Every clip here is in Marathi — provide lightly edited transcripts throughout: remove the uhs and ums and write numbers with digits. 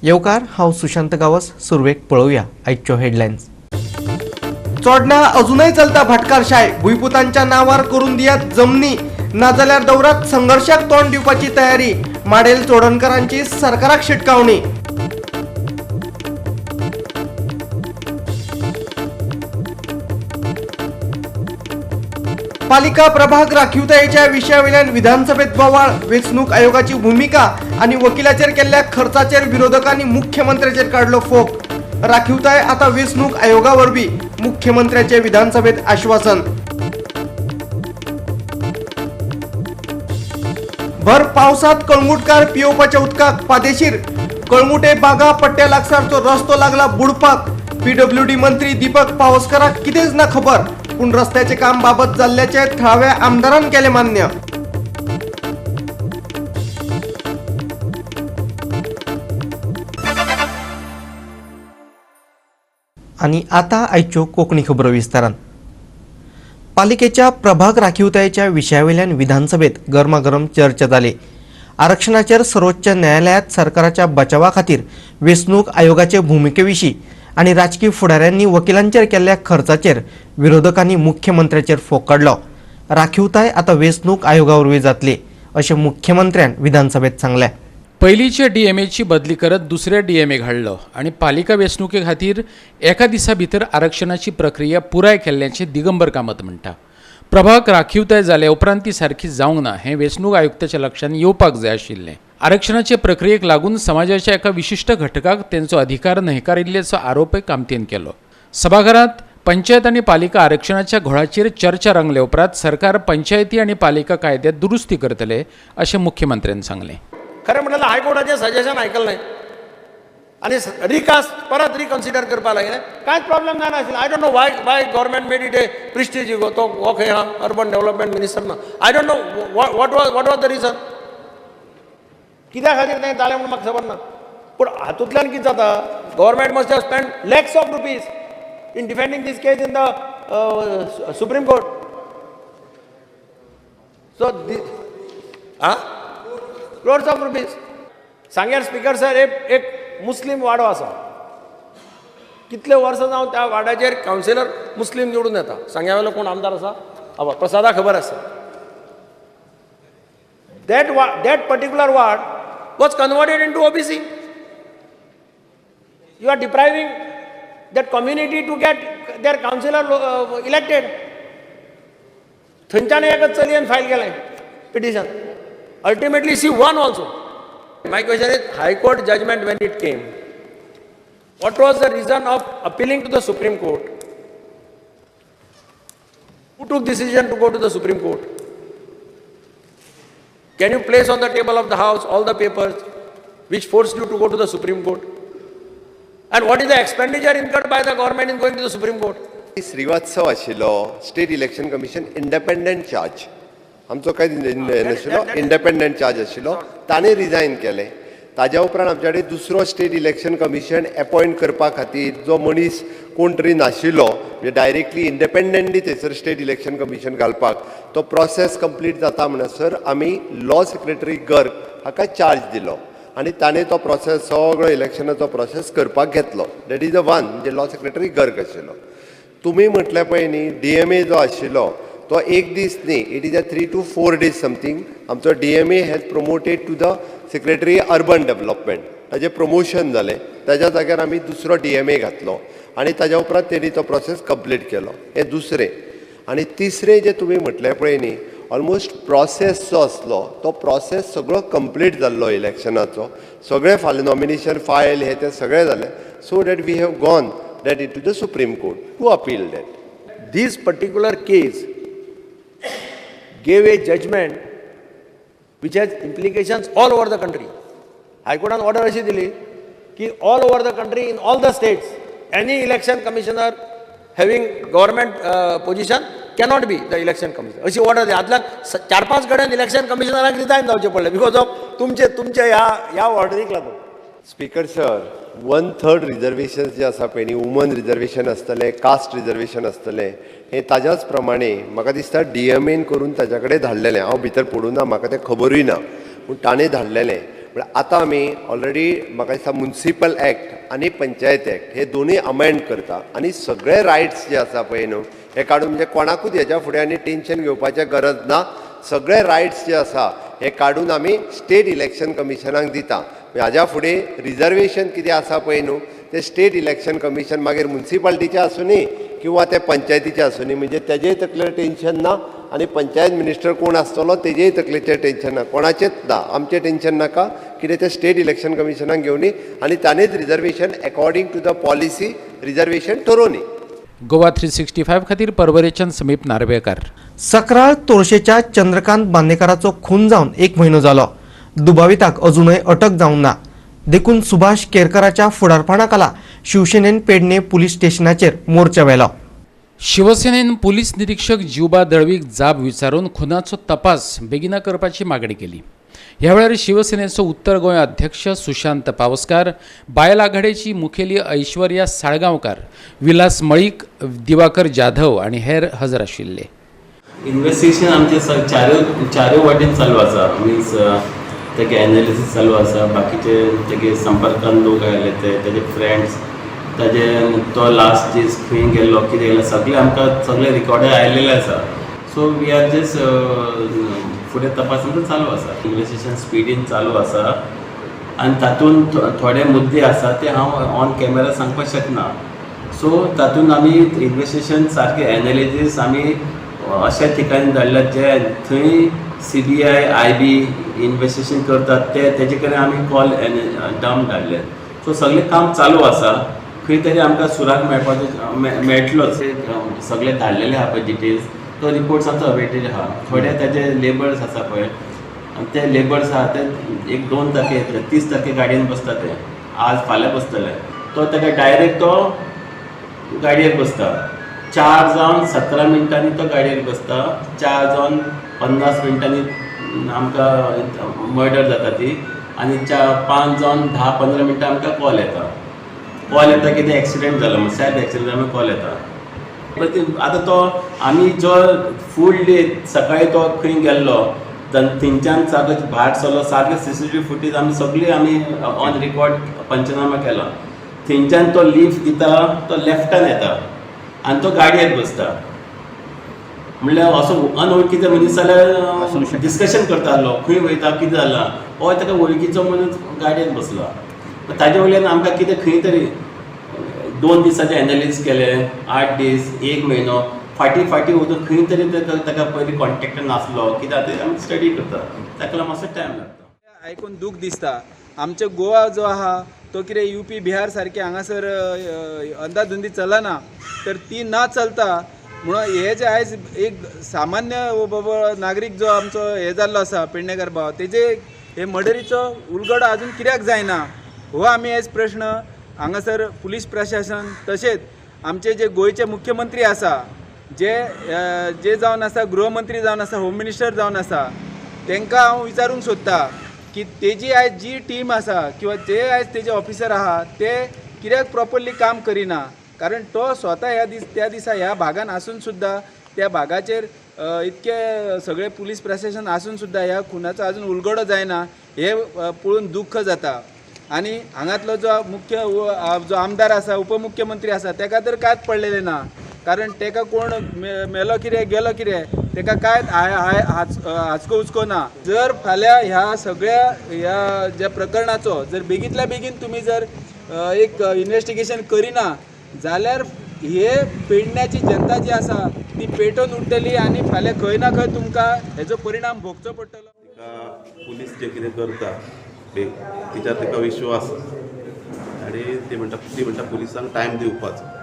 येवकार हांव सुशांत गावस. सुरवेक पळोवया आयच्यो हेडलायन्स. चोडणा अजूनही चलता भटकारशाय. भुईपुतांच्या नावार करून दियात जमनी, नाजाल्यार दौरात संघर्षाक तोंड दिवपाची तयारी. माडेल चोडणकरांची सरकाराक शिटकावणी. पालिका प्रभाग राखीवतायेच्या विशयावयल्यान विधानसभेत बोवाळ. वेंचणूक आयोगाची भूमिका आणि वकिलाचेर केल्ल्या खर्चाचेर विरोधकांनी मुख्यमंत्र्याचेर काढलो फोग. राखीवताय आता वेंचणूक आयोगा वरवीं, मुख्यमंत्र्याचे विधानसभेत आश्वासन. भर पावसात कळंगुटकार पियोवपाच्या उदकाक पादेशीर. कळंगुटे बागा पट्ट्या लागसारचो रस्तो लागला बुडपाक. PWD मंत्री दीपक पावसकाराक कितेंच ना खबर, पूण रस्त्याचे काम बाबत जाल्ल्याचे थळाव्या आमदारान केले मान्य. आणि आता आयच्यो कोंकणी खबरो विस्तारान. पालिकेच्या प्रभाग राखीवतायेच्या विशयावयल्यान विधानसभेत गरमागरम चर्चा जाली. आरक्षणाचेर सर्वोच्च न्यायालयात सरकाराच्या बचावा खातीर वेंचणूक आयोगाचे भुमिकेविशीं आनी राजकीय फुडाऱ्यांनी वकिलांचेर केल्ल्या खर्चाचेर विरोधकांनी मुख्यमंत्र्याचेर फोग काडलो. राखीवताय आता वेंचणूक आयोगा वरवीं जातली अशें मुख्यमंत्र्यान विधानसभेत सांगलें. पयलींचे DMAची बदली करत दुसरे DMA घाल्लो आनी पालिका वेंचणुके खातीर एका दिसा भितर आरक्षणाची प्रक्रिया पुराय केल्ल्याचें दिगंबर कामत म्हणटा. प्रभाग राखीवताय जाले उपरांत ती सारकी जावंक ना हें वेंचणूक आयुक्ताच्या लक्षांत येवपाक जाय आशिल्लें. आरक्षणाचे प्रक्रियेक लागून समाजाच्या एका विशिश्ट घटकाक तेंचो अधिकार न्हयकारिल्ल्याचो आरोपय कामतीन केलो. सभाघरांत पंचायत आनी पालिका आरक्षणाच्या घोळाचेर चर्चा रंगले उपरांत सरकार पंचायती आनी पालिका कायद्यात दुरुस्ती करतले अशें मुख्यमंत्र्यांनी सांगलें. खरें म्हणल्यार हायकोर्टाचें सजेशन आयकलें आनी रिकास्ट परत रिकन्सिडर करपाक लागलें. कांयच प्रॉब्लेम जायनाशिल्लें. I don't know why government made it a prestige. तो हो खंय हा अर्बन डेव्हलपमेंट मिनिस्टर ना. I don't know what was the reason, कित्या खातीर तें जालें म्हणून म्हाका खबर ना. पूण हातूंतल्यान कितें जाता, government must have spend lakhs of rupees in defending this case in the Supreme Court. So crores of rupees. सांग्यार स्पीकर सर एक मुस्लीम वाडो आसा. कितले वर्सां जावन त्या वाड्याचेर कावन्सिलर मुस्लीम निवडून येता. सांग्यावेलो कोण आमदार आसा? प्रसादा खबर आसा. that particular ward was converted into OBC. You are depriving that community to get their councillor elected. थंयच्यान एकच चलयेन फायल केलें petition. Ultimately, she won also. My question is, High Court judgment when it came, what was the reason of appealing to the Supreme Court? Who took decision to go to the Supreme Court? Can you place on the table of the House all the papers which forced you to go to the Supreme Court? And what is the expenditure incurred by the government in going to the Supreme Court? श्रीवात्सव आशिल्लो state election commission independent charge आमचो काय नाशिल्लो, इंडिपेंडंट चार्ज आशिल्लो. ताणें रिजायन केलें. ताज्या उपरांत आमचे कडेन दुसरो स्टेट इलेक्शन कमिशन अपॉयंट करपा खातीर जो मनीस कोण तरी नाशिल्लो, म्हणजे डायरेक्टली इंडिपेंडंटली थंयसर स्टेट इलेक्शन कमिशन घालपाक, तो प्रोसेस कंप्लीट जाता म्हणसर आमी लॉ सेक्रेटरी गर्ग हाका चार्ज दिलो आनी ताणें तो प्रोसेस सगळो इलेक्शनाचो प्रोसेस करपाक घेतलो. दॅट इज द वन, म्हणजे लॉ सेक्रेटरी गर्ग आशिल्लो. तुमी म्हटलें पळय न्ही, DMA जो आशिल्लो तो एक दीस न्ही, it is 3 to 4 days something. आमचो DMA has promoted to the secretary urban development. ताजें प्रमोशन जालें. ताज्या जाग्यार आमी दुसरो DMA घातलो आनी ताज्या उपरांत तेणी तो प्रोसेस कंप्लीट केलो. हें दुसरें. आनी तिसरें जें तुमी म्हटलें पळय न्ही, ऑलमोस्ट प्रोसेस जो आसलो तो प्रोसेस सगळो कंप्लीट जाल्लो इलेक्शनाचो. सगळें फाल्यां नॉमिनेशन फायल हें तें सगळें जालें. So that we have gone that into the Supreme Court to appeal that. This particular case gave a judgment which has implications all over the country. High Court order अशी दिली की all over the country, in all the states, any election commissioner having government position cannot be the election commissioner. अशी ऑर्डर दिली. आदल्या 4-5 कडेन इलेक्शन कमिशनराक रिजायन जावचें पडलें बिकॉज ऑफ तुमचे ह्या ऑर्डरीक लागून. स्पीकर सर, 1/3 रिजर्वेशन जे आसा पळय न्ही, वुमन रिजर्वेशन आसतलें, कास्ट रिजर्वेशन आसतलें, हें ताज्याच प्रमाणे म्हाका दिसता DMAन करून ताच्या कडेन धाडलेलें. हांव भितर पडूं ना, म्हाका तें खबरूय ना, पूण ताणें धाडलेलें. आतां आमी ऑलरेडी म्हाका दिसता म्युनिसिपल एक्ट आनी पंचायत एक्ट हे दोनूय अमेंड करता आनी सगळे रायट्स जे आसा पळय न्हू हे काडून म्हणजे कोणाकूच हेच्या फुडें आनी टेन्शन घेवपाचें गरज ना. सगळे रायट्स जे आसा हे काडून आमी स्टेट इलेक्शन कमिशनाक दिता. हाज्या फुडें रिजर्वेशन कितें आसा पळय न्हू ते स्टेट इलेक्शन कमिशन मागीर म्युनिसिपालिटीचें आसूनी किंवा ते पंचायतीचें आसूनी म्हणजे तेजेय तकलेर टेन्शन ना आनी पंचायत मिनिस्टर कोण आसतलो तेजेय तकलेचेर टेन्शन ना, कोणाचेंच ना, आमचें टेन्शन नाका. कितें तें स्टेट इलेक्शन कमिशनाक घेवनी आनी ताणेंच reservation according to the policy reservation ठरोवनी. गोवा 365 खातीर परवरेच्यान समीप नार्वेकार. सकराळ तोरशेच्या चंद्रकांत बांदेकराचो खून जावन 1 म्हयनो जालो. दुबाविताक अजूनय अटक जावंक ना. देखून सुभाष केरकराच्या फुडारपणाखाला शिवसेनेन पेडणे पुलीस स्टेशनाचेर मोर्चा व्हेलो. शिवसेनेन पुलीस निरीक्षक जिवबा दळवीक जाब विचारून खुनाचो तपास बेगिना करपाची मागणी केली. ह्या वेळार शिवसेनेचो उत्तर गोंय अध्यक्ष सुशांत पावसकार, बायल आघाडीची मुखेली ऐश्वर्या साळगांवकार, विलास मळीक, दिवाकर जाधव आनी हेर हजर आशिल्ले. इन्व्हेस्टिगेशन आमचे चारूय वाटेन चालू आसा. मिन्स तेगे एनालिसीस चालू आसा. बाकीचे तेगे संपर्कान लोक आयले तेजे फ्रेंड्स ताजे तो लास्ट दीस खंय गेल्लो कितें गेलो सगळें आमकां सगळे रिकॉर्डर आयलेले आसा. सो वी आर जस्ट फुडें तपास आमकां चालू आसा. इन्व्हेस्टिगेशन स्पिडीन चालू आसा आनी तातूंत थोडे मुद्दे आसा ते हांव ऑन कॅमेरा सांगपाक शकना. सो तातूंत आमी इन्व्हेस्टिगेशन सारकें एनालिसीस आमी अशा ठिकाणी धाडल्यात जे थंय CBI IB इन्व्हेस्टिगेशन करतात तेजे कडेन आमी कॉल डावन धाडले. सो सगळें काम चालू आसा. खंय तरी आमकां सुराग मेळटलोच. सगळे धाडलेले आहा पळय डिटेल्स तो रिपोर्ट्स आमचो अवेटेड आहा. थोडे तेजे लेबर्स आसा पळय ते लेबर्स आहा ते 1-2 तारखे येतले. 30 तारखे गाडयेन बसता ते. आज फाल्यां बसतले. तो ताका डायरेक्ट तो गाडयेर बसता. 4 जावन 17 मिनटांनी तो गाडयेर बसता. 4 जावन 50 मिनटांनी आमकां मर्डर जाता ती आनी 5 जावन 10-15 मिनटां आमकां कॉल येता कितें एक्सिडेंट जालो म्हण सॅड एक्सिडेंट आमकां कॉल येता. आतां तो आमी जो फूल डे सकाळी तो खंय गेल्लो थंयच्यान सारको भायर सरलो सारके CCTV फुटेज आमी सगळी आमी ऑन रिकॉर्ड पंचनामा केला. थंयच्यान तो लिफ्ट दिता तो लेफ्टान येता आनी तो गाडयेर बसता. म्हणल्यार असो अनवळखीचो मनीस जाल्यार डिस्कशन करतालो खंय वयता कितें जालां हो ताका वळखीचो मनीस गाडयेन बसला. ताजे वयल्यान आमकां कितें खंय तरी 2 दिसाचें एनालिसीस केलें 8 दीस 1 म्हयनो फाटीं वचून खंय तरी ताका पयलीं कॉन्टेक्ट नासलो कित्याक तें आमी स्टडी करता ताका लागून मातसो टायम लागता. आयकून दूख दिसता. आमचे गोवा जो आहा तो कितें UP बिहार सारके हांगासर अंधाधुंदी चलना तर ती ना चलता म्हणून हे जे आयज एक सामान्य बाबा नागरीक जो आमचो हे जाल्लो आसा पेडणेकर भाव तेजे हे मर्डरीचो उलगडो आजून कित्याक जायना हो आमी आयज प्रश्न हांगासर पुलीस प्रशासन तशेंच आमचे जे गोंयचे मुख्यमंत्री आसा जे जावन आसा गृहमंत्री जावन आसा होम मिनिस्टर जावन आसा तांकां हांव विचारूंक सोदतां की तेजी आयज जी टीम आसा किंवा जे आयज तेजे ऑफिसर आहा ते कित्याक प्रॉपरली काम करिना. कारण तो स्वता त्या दिसा ह्या भागान आसून सुद्दां त्या भागाचेर इतके सगळे पुलीस प्रशासन आसून सुद्दां ह्या खुनाचो आजून उलगडो जायना हे पळोवन दुख्ख जाता. आनी हांगातलो जो मुख्य जो आमदार आसा उपमुख्यमंत्री आसा ताका तर कांयच पडलेलें ना. कारण ताका कोण मेलो कितें गेलो कितें ताका कांयच हाचको उचको ना. जर फाल्यां ह्या सगळ्या ह्या ज्या प्रकरणाचो जर बेगींतल्या बेगीन तुमी जर एक इन्व्हेस्टिगेशन करिना जाल्यार हे पेडण्याची जनता जी आसा ती पेटोवन उठतली आनी फाल्यां खंय ना खंय तुमकां हेजो परिणाम भोगचो पडटलो. पुलीस जे कितें करता तिच्यार ताका विश्वास आनी ती म्हणटा पुलिसांक टायम दिवपाचो.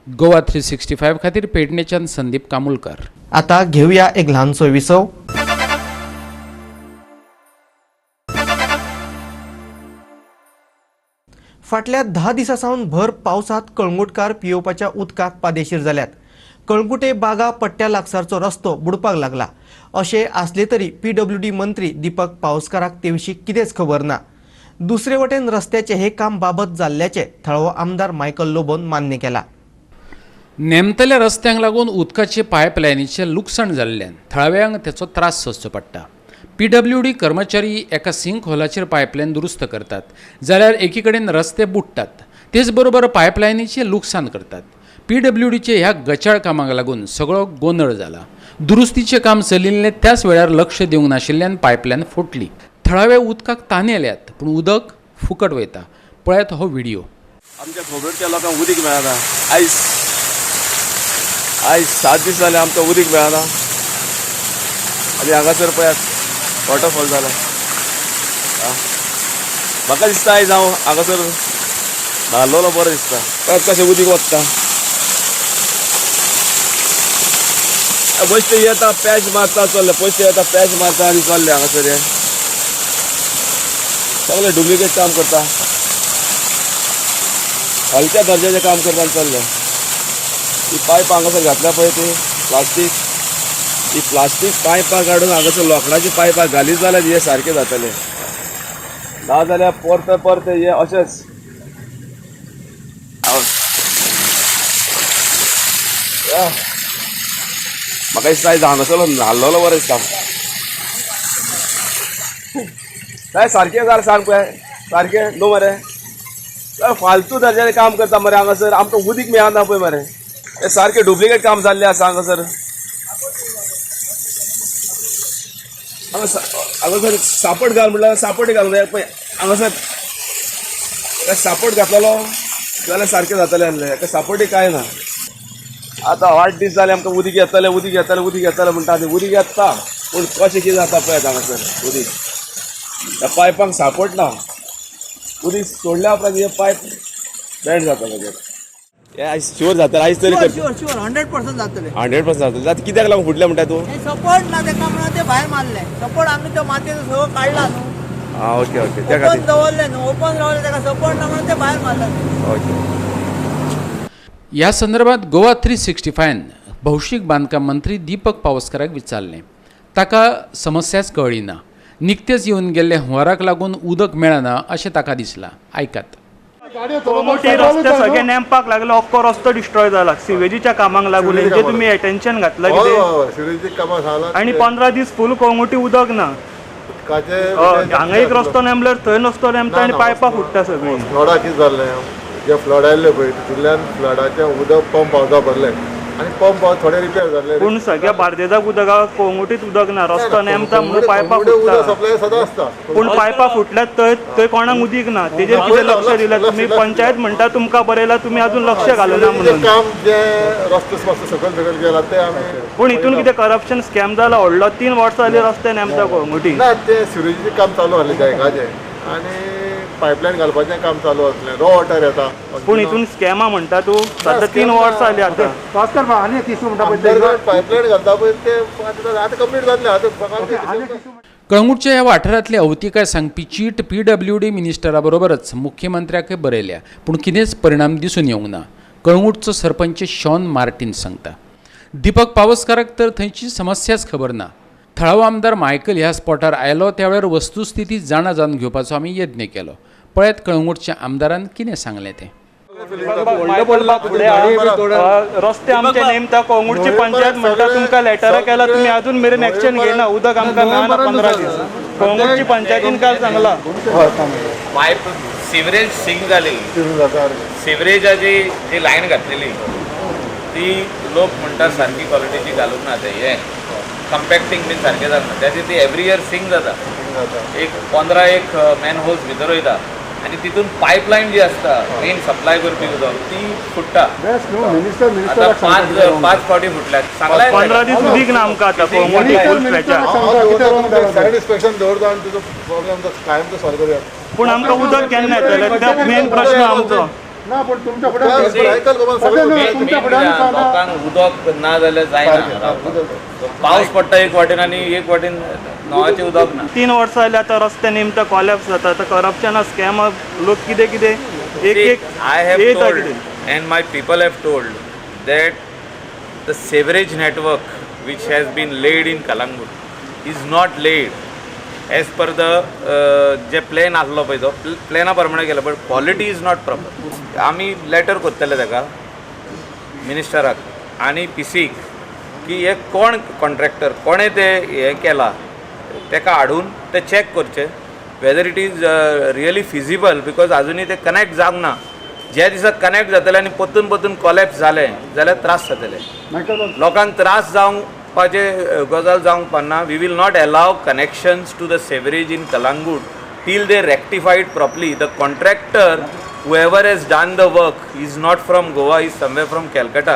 गोवा 365 खातीर पेडणेच्यान संदीप कामुलकर. आता घेऊया एक ल्हानसो विसव. फाटल्या 10 दिसां सावन भर पावसात कळंगुटकार पियेवपाच्या उदकाक पादेशीर जाल्यात. कळंगुटे बागा पट्ट्या लागसारचो रस्तो बुडपाक लागला. अशें आसले तरी PWD मंत्री दीपक पावसकाराक ते विशीं कितेंच खबर ना. दुसरे वटेन रस्त्याचे हे काम बाबत जाल्ल्याचे थळावो आमदार मायकल लोबोन मान्य केला. नेमतल्या रस्त्यांक लागून उदकाचे पायपलायनीचे लुकसाण जाल्ल्यान थळाव्यांक त्याचो त्रास सोंसचो पडटा. PWD कर्मचारी एका सिंक होलाचेर पायपलायन दुरुस्त करतात जाल्यार एकीकडेन रस्ते बुडटात तेच बरोबर पायपलायनीचे लुकसाण करतात. PWDचे ह्या गचाळ कामाक लागून सगळो गोंधळ जाला. दुरुस्तीचे काम चलिल्ले त्याच वेळार लक्ष दिवंक नाशिल्ल्यान पायपलायन फुटली. थळाव्या उदकाक ताने आल्यात पूण उदक फुकट वयता. पळयात हो व्हिडिओ. आमच्या खोबरेच्या लोकांक उदीक मेळना. आयज 7 दीस जाले आमकां उदीक मेळना आनी हांगासर पळयात वॉटरफॉल जाला. म्हाका दिसता आयज हांव हांगासर न्हाल्लोलो बरो दिसता. पळयात कशें उदीक वता. पयशे येता पॅच मारता चल्ले. पयशे येता पॅच मारता आनी चल्ले. हांगासर हे सगळे डुप्लिकेट काम करता. हलक्या दर्जाचें काम करता आनी चल्ले. ही पायप हांगासर घातल्या पळय ती प्लास्टीक. ही प्लास्टीक पायपां काडून हांगासर लोखंडाची पायपां घालीत जाल्यार हे सारकें जातलें. ना जाल्यार परते हे अशेंच. म्हाका दिसता आयज हांगासर न्हाल्लोलो बरो दिसता. काय सारकें जाल्यार सांग पळय. सारकें न्हू मरे. फालतू दर्जाचें काम करता मरे हांगासर. आमकां उदीक मेळना पळय मरे. हे सारकें डुप्लिकेट काम जाल्लें आसा हांगासर. हांगासर सापट घाल म्हटल्यार सापट घालूं जाय पळय. हांगासर सापट घातलेलो जाल्यार सारकें जातलें आसलें. हेका सापटी कांय ना. आतां 8 दीस जाले आमकां उदीक येतलें म्हणटा. आनी उदीक येता पूण कशें कितें जाता पळयात हांगासर उदीक. ह्या पायपांक सापट ना. उदीक सोडल्या उपरांत हे पायप बँड जाता मागीर. हे आयज शुअर जातलें. आयज तरी शुअर 100% जातले. 100% जातलें. आतां कित्याक लागून फुटलें म्हणटा तूं. सपोर्ट ना तेका म्हणून ते भायर मारले. सपोर्ट आमी तो मातयेचो सगळं काडला न्हू. हां ओके त्या ओपन खातीर दवरले न्हू. ओपन दवरले तेका सपोर्ट ना म्हणून ते भायर मारले. ओके. ह्या संदर्भात गोवा 365 भौशीक बांदकाम मंत्री दीपक पावसकाराक विचारलें. ताका समस्याच कळ्ळी ना. निकतेच येवन गेल्ले हुंवाराक लागून उदक मेळना अशें ताका दिसलां. आयकात. मोठे रस्ते सगळे नेमपाक लागले. अख्खो रस्तो डिस्ट्रॉय जाला सिवेजीच्या कामाक लागून. जे तुम्ही अटेन्शन घातलं कितें. आनी 15 दीस फूल कोंगुटी उदक ना. हांगा एक रस्तो नेमल्यार थंय रस्तो नेमता आनी पायपां फुट्टा सगळीं. फ्लडा कितें जाल्लें जे फ्लड आयल्ले पळय तितूंतल्यान फ्लडाचें उदक पंप हावसा भरलें आनी पंप हावस थोडे रिपेर जाल्ले. पूण सगळ्या बार्देजाक उदकाक कोंगुटीत उदक ना. रस्तो नेमता म्हणून पायपां फुट्टा. सप्लाय सदां आसता पूण पायपां फुटल्यात थंय कोणाक उदीक ना. तेजेर कितें लक्ष दिलें तुमी. पंचायत म्हणटा तुमकां बरयला तुमी अजून लक्ष घालना म्हणून. काम जे रस्ते सकयल गेला ते आमी. पूण हितून कितें करप्शन स्कॅम जाला व्हडलो. 3 वर्सां जालीं रस्ते नेमता कोंगुटी. ना ते सिवेजीचें काम चालू आसलें जायकाचें आनी पायपलायन घालपाचें काम चालू आसलें. रॉ वॉटर येता. पूण हितून स्कॅमा म्हणटा तूं. सद्या 3 वर्सां जालीं आतां. पायपलायन घालता पळय ते आतां कंप्लीट जातलें. आतां कळंगूटच्या ह्या वाठारांतले अवतिकाय सांगपी चीट PWD मिनिस्टरा बरोबरच मुख्यमंत्र्याकय बरयल्या पूण कितेंच परिणाम दिसून येवंक ना. कळंगूटचो सरपंच शॉन मार्टीन सांगता. दीपक पावसकाराक तर थंयची समस्याच खबर ना. थळावो आमदार मायकल ह्या स्पॉटार आयलो त्या वेळार वस्तुस्थिती जाणा जावन घेवपाचो आमी यत्न केलो. पळयात कळंगूटच्या आमदारान कितें सांगलें तें. रस्ते आमचे नेमता. कोंगुटची पंचायत म्हणटा तुमकां लेटर केला तुम्ही अजून मेरेन एक्शन घेयना. उदक आमकां मेळना 15 दीस. कोंगुटची पंचायतीन काल सांगला पायप सिवरेज सिंक जाली. सिवरेजाची जी लायन घातलेली ती लोक म्हणटात सारकी क्वॉलिटीची घालूंक ना. ते हे कम्पॅक्टिंग बीन सारकें जाता. त्याची ती एवरी इयर सिंक जाता. एक 15 मॅन होल्स भितर वयता आनी तितून पायपलायन जी आसता मेन सप्लाय करपी उदक ती फुट्टा. आतां 5 फावटी फुटल्यात. 15 दीस उदीक ना आमकां आतां कोंगुटी फूल फ्लॅचार. सायड इन्स्पेक्शन दवरता आनी तुजो प्रॉब्लेम कायमचो सॉल्व करूया. पूण आमकां उदक केन्ना येतलें तो मेन प्रश्न आमचो. लोकांक उदक ना जाल्यार जायना. पावस पडटा एक वाटेन आनी एक वाटेन नळाचें उदक ना. 3 वर्सां जालीं आतां रस्ते नेमता कॉलॅप्स जाता. आतां करप्शना स्कॅम लोक कितें एक I have told and my people have told that the sewerage network which has been laid in Kalangut is not laid as per the जे प्लॅन आसलो पळय तो प्लॅना प्रमाणे केलो but quality is not proper. आमी लेटर कोत्तले ताका मिनिस्टराक आनी PCक की हे कोण कॉन्ट्रॅक्टर कोणें ते हे केला ताका हाडून ते चॅक करचे whether it is really feasible, because अजूनही ते कनेक्ट जावंक ना. ज्या दिसा कनेक्ट जातले आनी परतून परतून कॉलॅप्स जाले जाल्यार त्रास जातले. लोकांक त्रास जावपाचे गजाल जावंक पावना. We will not allow connections to the sewerage in Calangute till they rectify it properly. The contractor, whoever has done the work, is not from Goa, he is somewhere from Calcutta.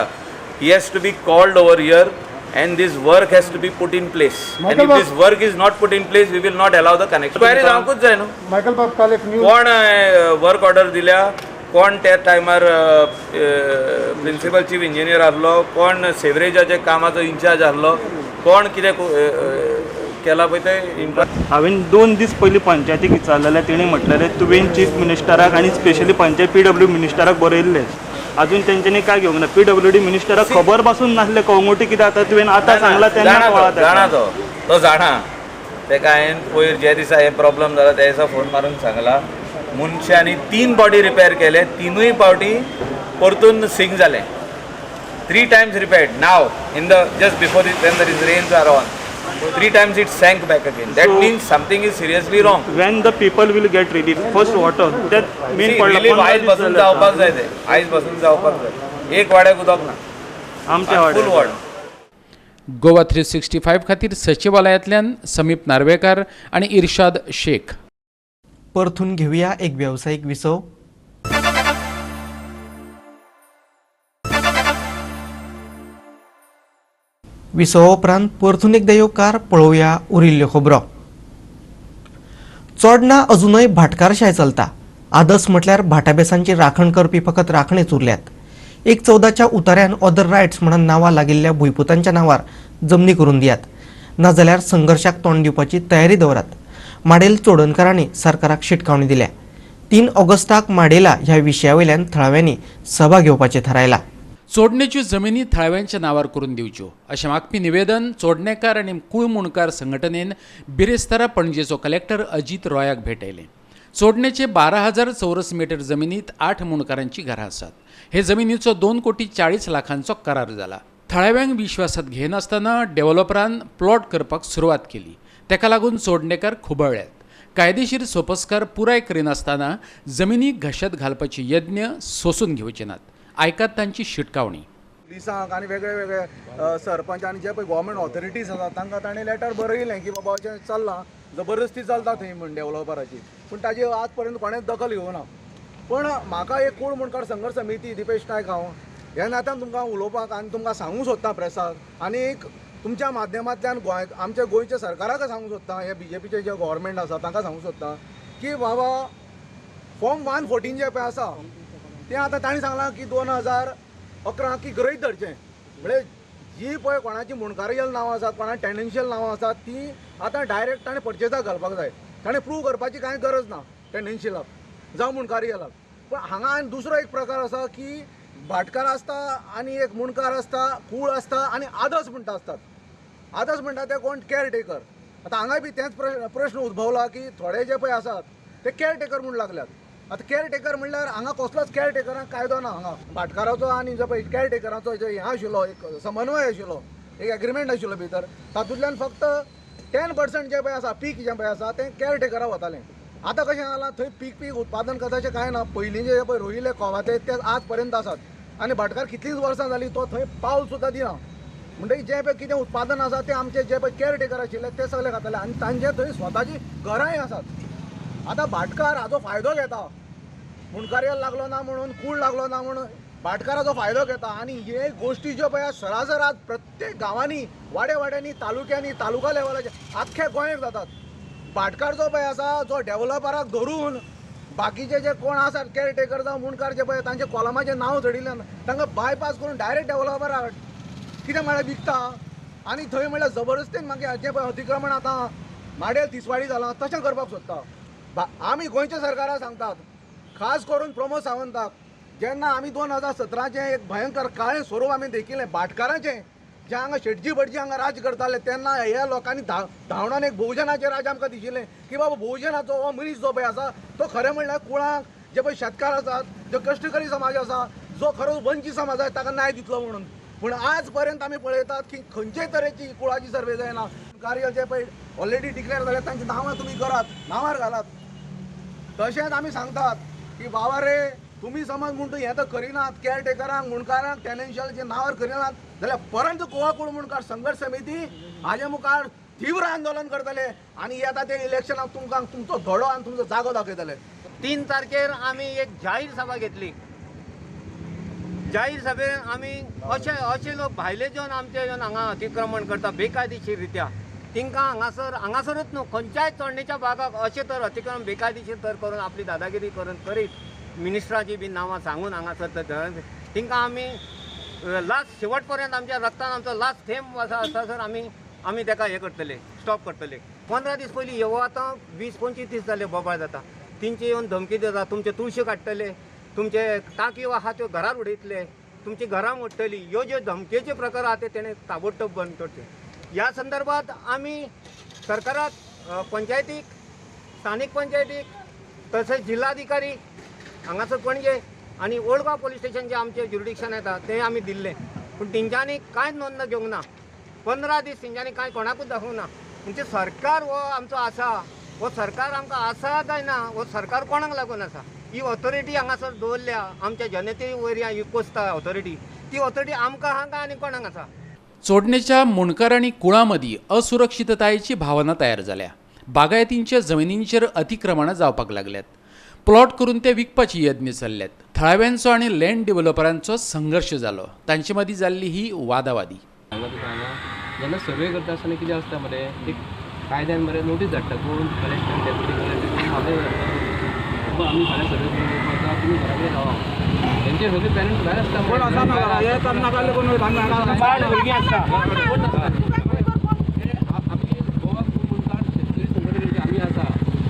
He has to be called over here and this work has to be put in place. And if this work is not put in place, we will not allow the connection. Inquiry जावंकूच जाय न्हू. मायकल बाब काल एक न्यूज कोण वर्क ऑर्डर दिल्या, कोण त्या टायमार प्रिन्सिपल चीफ इंजिनियर आसलो, कोण सेवरेजाच्या कामाचो इंचार्ज आसलो, कोण कितें केला पळय ते. हांवें 2 दीस पयलीं पंचायतीक विचारलेलें, तेणी म्हटलेलें तुवें चीफ मिनिस्टराक आनी स्पेशली पंचायत PWD मिनिस्टराक बरयल्लें. अजून तेंच्यांनी काय घेवंक ना. PWD मिनिस्टराक खबर पासून नासलें कळंगुटी कितें जाता. तुवें आतां सांगला तेन्ना जाणा तो जाणा. ताका हांवें पयर ज्या दिसा हे प्रॉब्लम जाला त्या दिसा फोन मारून सांगला. मनशांनी 3 बॉडी रिपेर केले, 3य फावटी परतून सिंक जाले. 3 times repaired now in the just before when the rains are on. 3 times it sank back again. That means something is seriously wrong. When the people will get relief, first water, that main relief आयज पासून जावपाक जाय. ते आयज पासून जावपाक जाय. एक वाड्याक उदक ना आमच्या वाड्याक. फूल वाड. गोवा 365 खातीर सचिवालयातल्यान समीप नार्वेकार आणि इर्शाद शेख. परतून घेऊया एक व्यावसायिक विसव. विसव उपरांत परतून एकदा येवकार पळोवया उरिल्ल्यो खबरो. चड ना अजूनय भाटकारशाय चलता. आदस म्हटल्यार भाटाबेसांची राखण करपी फकत राखणेच उरल्यात. 1/14च्या उतार्यान ऑदर रायट्स म्हणून नांवां लागिल्ल्या भुंयपुतांच्या नांवार जमनी करून दियात, नाजाल्यार संघर्शाक तोंड दिवपाची तयारी दवरात. माडेल चोडणकारांनी सरकाराक शिटकावणी दिल्या. 3 ऑगस्टाक माडेला ह्या विशयावयल्यान थळाव्यांनी सभा घेवपाचें थारायला. चोडणेच्यो जमिनी थळाव्यांच्या नांवार करून दिवच्यो अशें मागपी निवेदन चोडणेकार आनी कुळमुणकार संघटनेन बिरेस्तारा पणजेचो कलेक्टर अजित रॉयाक भेटयलें. चोडणेचे 12,000 चौरस मीटर जमिनीत 8 मुणकारांची घरां आसात. हे जमिनीचो 2,40,00,000 करार जाला. थळाव्यांक विश्वासात घेनासतना डेव्हलपरान प्लॉट करपाक सुरवात केली. तेका लागून चोडणेकार खुबळ्ळ्यात. कायदेशीर सोपस्कार पुराय करिनासतना जमिनी घशात घालपाचे यत्न सोसून घेवचे नात. आयकात तांची शिटकावणी. पुलिसांक आनी वेगळे वेगळे सरपंच आनी जे पळय गव्हर्मेंट ऑथॉरिटीज आसा तांकां ताणें लेटर बरयलें की बाबा अशें चल्लां, जबरदस्ती चलता थंय म्हण डेव्हलपराची. पूण ताजी आज पर्यंत कोणेंच दखल घेवना. पण म्हाका एक कोण मुणकार संघर्श समिती दिपेश नायक हांव ह्या नात्यान तुमकां उलोवपाक आनी तुमकां सांगूंक सोदता प्रेसाक आनी एक तुमच्या माध्यमांतल्यान आमच्या गोंयच्या सरकाराक सांगूंक सोदता, हे BJPचे जे गव्हर्मेंट आसा तांकां सांगूंक सोदता की बाबा फॉर्म 114 जे पळय आसा तें आतां ताणें सांगलां की 2011 की गरज धरचें. म्हणजे जी पळय कोणाची मुणकारियल नांवां आसात, कोणा टेनन्शियल नांवां आसात ती आतां डायरेक्ट ताणें पर्चेसाक घालपाक जाय. ताणें प्रूव करपाची कांय गरज ना टेनन्शियलाक जावं मुणकारियलाक. पण हांगा आनी दुसरो एक प्रकार आसा की भाटकार आसता आनी एक मुणकार आसता, कूळ आसता आनी आदस म्हणटा आसतात. आदस म्हणटा ते कोण केअरटेकर. आतां हांगाय बी तेच प्रश्न उद्भवला की थोडे जे पळय आसात ते केअरटेकर म्हूण लागल्यात. आतां केअरटेकर म्हणल्यार हांगा कसलोच केअरटेकरांक कायदो ना. हांगा भाटकाराचो आनी जो पळय केअरटेकराचो जे हें आशिल्लो, एक समन्वय आशिल्लो, एक एग्रीमेंट आशिल्लो भितर, तातूंतल्यान फक्त 10% जे पळय आसा पीक जे पळय आसा तें केअरटेकराक वतालें. आतां कशें जालां थंय पीक उत्पादन करपाचें कांय ना. पयलींचे जे पळय रोयिल्ले कोवाते ते आज पर्यंत आसात आनी भाटकार कितलींच वर्सां जालीं तो थंय पावल सुद्दां दिना. म्हणटकीर जें पळय कितें उत्पादन आसा तें आमचे जे पळय केअरटेकर आशिल्ले ते सगळे खाताले आनी तांचे थंय स्वताची घरांय आसात. आतां भाटकार हाजो फायदो घेता. मुणकारियल लागलो ना म्हणून, कूळ लागलो ना म्हणून भाटकाराचो फायदो घेता आनी हे गोश्टी ज्यो पळय सरासर आज प्रत्येक गांवांनी, वाड्यांनी, तालुक्यांनी, तालुका लेवलाचे आख्ख्या गोंयाक जातात. भाटकार जो पळय आसा जो डेव्हलपराक धरून बाकीचे जे कोण आसात केअरटेकर जावं मुणकार जे पळय तांचे कॉलमाचें नांव चडिल्ल्यान तांकां बायपास करून डायरेक्ट डेव्हलपराक कितें म्हळ्यार विकता आनी थंय म्हळ्यार जबरदस्तीन मागीर जें पळय अतिक्रमण आतां माडेल तिसवाडी जालां तशें करपाक सोदता. आमी गोंयच्या सरकाराक सांगतात, खास करून प्रमोद सावंताक, जेन्ना आमी 2017चें एक भयंकर काळें स्वरूप आमी देखिल्लें भाटकाराचें, जे हांगा शेटजी भटजी हांगा राज करताले तेन्ना ह्या लोकांनी धांवडावन एक बहुजनाचें राज आमकां दिशिल्लें की बाबा बहुजनाचो हो मनीस जो पळय आसा तो खरें म्हणल्यार कुळाक जे पळय शेतकार आसात, जो कश्टकरी समाज आसा, जो खरो वंची समाज आसा ताका न्याय दितलो म्हणून. पूण आज पर्यंत आमी पळयतात की खंयचेय तरेची कुळाची सर्वे जायना. कार्य जे पळय ऑलरेडी डिक्लेअर जाल्यात तांची नांवां तुमी करात, नांवार घालात. तशेंच आमी सांगतात की बाबा रे तुमी समज म्हणटा हें तर करिनात, केअरटेकरांक मुणकारांक टेनन्शियलचे नांवार करिनात जाल्यार परंत गोवा कुळ मुणकार संघर्श समिती हाजे मुखार तीव्र आंदोलन करतले आनी येता ते इलेक्शनाक तुमकां तुमचो धडो आनी तुमचो जागो दाखयतले. 3 तारखेर आमी एक जाहीर सभा घेतली. जाहीर सभेन आमी अशे लोक भायले जेवन आमचे जेवन हांगा अतिक्रमण करता बेकायदेशीर रित्या तिंकां हांगासरूच न्हू खंयच्याय चोडणेच्या भागाक अशें तर अतिक्रमण बेकायदेशीर तर करून आपली दादागिरी करून करीत मिनिस्टराची बी नांवां सांगून हांगासर तिंकां आमी लास्ट शेवट पर्यंत आमच्या रक्तान आमचो लास्ट थेंब आसा सर आमी ताका हें करतले, स्टॉप करतले. 15 दीस पयलीं येवं आतां 20-25 दीस जाले बोबाळ जाता. तेंचे येवन धमकी दिता, तुमचे तुळशी काडटले, तुमचे टांकयो आहा त्यो घरार उडयतले, तुमची घरां मोडटली. ह्यो ज्यो धमकेचे प्रकार आहा ते तेणें ताबडतोब बंद करचे. ह्या संदर्भात आमी सरकाराक पंचायतीक, स्थानीक पंचायतीक तशेंच जिल्हाधिकारी हांगासर पणजे आनी ओल्ड गोवा पुलीस स्टेशन जे आमचे ज्युरिडिक्शन येता तें आमी दिल्लें. पूण तेंच्यांनी कांयच नोंद घेवंक ना. 15 दीस तेंच्यांनी कांय कोणाकूच दाखोवंक ना. म्हणजे सरकार हो आमचो आसा, हो सरकार आमकां आसा काय ना, हो सरकार कोणाक लागून आसा. ही ऑथॉरिटी हांगासर दवरल्या आमच्या जनते वयर ही पोसता ऑथॉरिटी, ती ऑथॉरिटी आमकां आहा काय आनी कोणाक आसा. चोडणेच्या मुणकार आणि कुळांमदी असुरक्षिततायेची भावना तयार जाल्या. बागायतींच्या जमिनींचेर अतिक्रमणां जावपाक लागल्यात. प्लॉट करून ते विकपाची यत्न चल्ल्यात. थळाव्यांचो आणि लँड डेव्हलपरांचो संघर्ष जालो. तांचे मदीं जाल्ली ही वादावादी. जेन्ना सर्वे करता आसतना कितें आसता मरे एक कायद्यान मरे नोटीस धाडटा कोण कलेक्टर डेप्युटी कलेक्टर आमी फाल्यां सर्वे करता तुमी घरा कडेन रावा. तेंचे सगळे पेरंट्स भायर आसता भुरगीं आसता. आमी आसा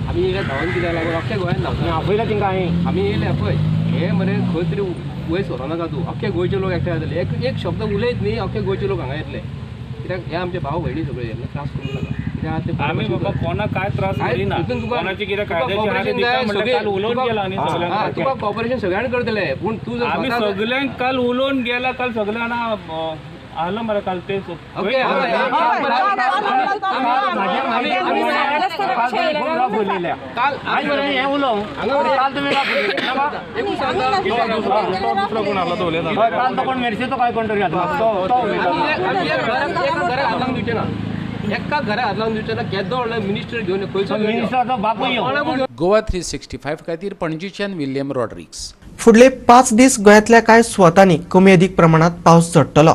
आमी येयल्या धांवन कित्याक लागून अख्ख्या गोंयांत धांवता. आपयल्या तिंका आमी येयल्या पळय हे मरे खंय तरी वयर सरोनाका तूं. अख्खे गोंयचे लोक एकठांय जातले. एक शब्द उलयत न्ही अख्खे गोंयचे लोक हांगा येतले. कित्याक हे आमचे भाव भयणी सगळे येतले. त्रास करूं नाका. आमी बाबा कोणाक काय त्रास करिना. कोणाची कितें कायद्याची आहा ती दिता म्हणटा काल उलोवन गेला न्ही सगळ्यांक. तुका कॉपरेशन सगळ्यांक करतले पूण तूं जर आमी सगळ्यांक काल उलोवन गेला काल सगळ्यांना आलं मरे काल ते एका घरा हात लावून दिवचे ना केदो व्हडलो मिनिस्टर घेवन मिनिस्टराचो बापूय गोवा 365 खातीर पणजीच्यान विल्यम रॉड्रिक्स. फुडले 5 दीस गोंयांतल्या कांय सुवातांनी कमी अधिक प्रमाणात पावस झडटलो.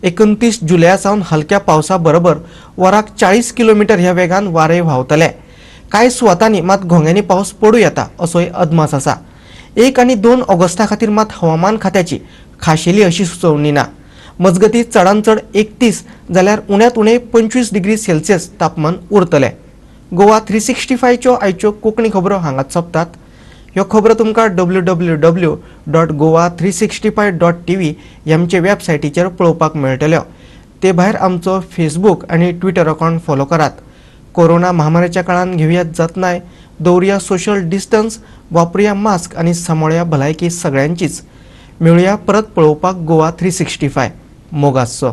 29 जुलया सावन हलक्या पावसा बरोबर वराक 40 किलोमीटर ह्या वेगान वारे व्हांवतले. कांय सुवातांनी मात घोंग्यांनी पावस पडूं येता असोय अदमास आसा. 1 आनी 2 ऑगस्टा खातीर मात हवामान खात्याची खाशेली अशी सुचोवणी ना. मजगती चडांत चड 31 जाल्यार उण्यांत उणे 25 डिग्री सेल्सियस तापमान उरतलें. गोवा 365 च्यो आयच्यो कोंकणी खबरो हांगाच सोंपतात. ह्यो खबरो तुमकां www.goa365.tv ह्या आमचे वेबसायटीचेर पळोवपाक मेळटल्यो. ते भायर आमचो फेसबूक आनी ट्विटर अकावंट फॉलो करात. कोरोना महामारीच्या काळान घेवया जतनाय, दवरया सोशल डिस्टन्स, वापरुया मास्क आनी सांबाळुया भलायकी सगळ्यांचीच. मेळुया परत पळोवपाक गोवा 365. मोगासो.